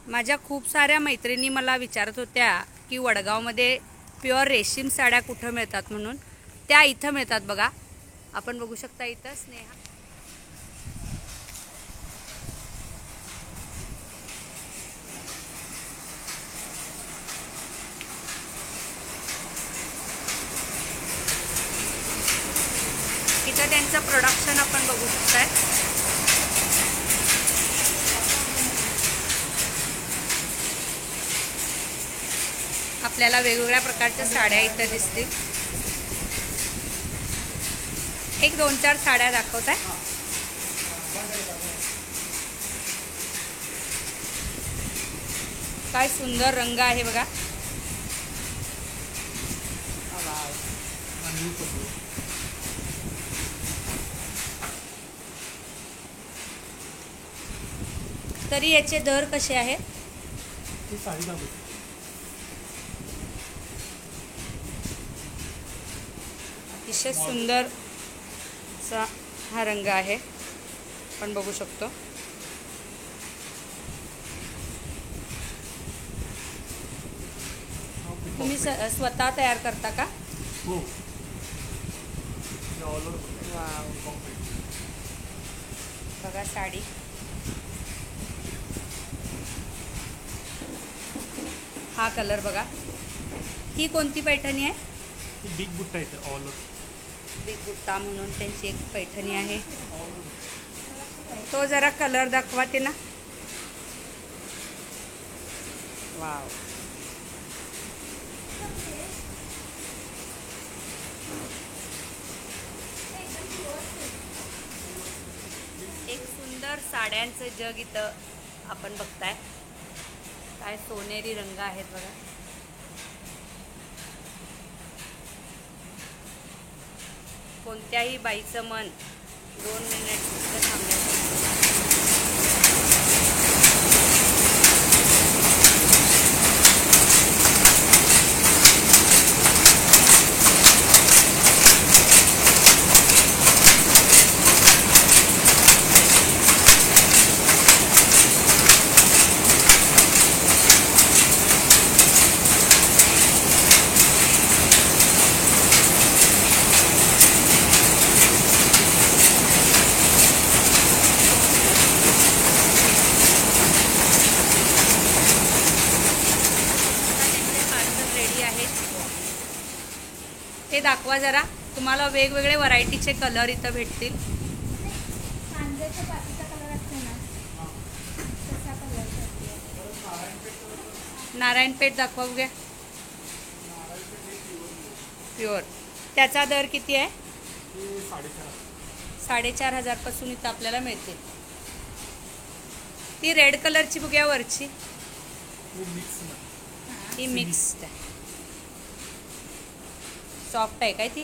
माझ्या खूप साऱ्या मैत्रिणी मला विचारत होत्या की वडगावमध्ये प्युअर रेशीम साड्या कुठं मिळतात म्हणून. त्या इथं मिळतात बघा. आपण बघू शकता इथं स्नेहा. इथं त्यांचं प्रोडक्शन आपण बघू शकताय. आपल्याला वेगवेगळ्या प्रकारच्या साड्या इथं दिसतील. एक 2-4 साड्या दाखवत आहे. काय सुंदर रंग आहे बघा. तरी याचे दर कसे आहेत? अतिशय सुंदर असा हा रंग आहे, आपण बघू शकतो. तुम्ही स्वतः तयार करता का? हो. वाव, बघा साडी. हा कलर बघा. ही कोणती पैठणी आहे? बिग बुट्टा येते ऑल ओव्हर. बिग बुट्टा म्हणून त्यांची एक पैठणी आहे. तो जरा कलर दाखवा ते ना. वाव, एक सुंदर साड्यांचं जग इथं आपण बघताय. काय सोनेरी रंग आहेत बघा. कोणत्याही बाईचं मन 2 मिनिट इथं थांबण्याचं. ते दाखवा जरा. तुम्हाला वेगवेगळे व्हरायटीचे कलर इथं भेटतील. नारायणपेठ दाखवा बघूया. प्युअर. त्याचा दर किती आहे? 4,500 पासून इथं आपल्याला मिळते. ती रेड कलरची बघूया वरची. ही मिक्स्ड आहे. सॉफ्ट आहे काय ती?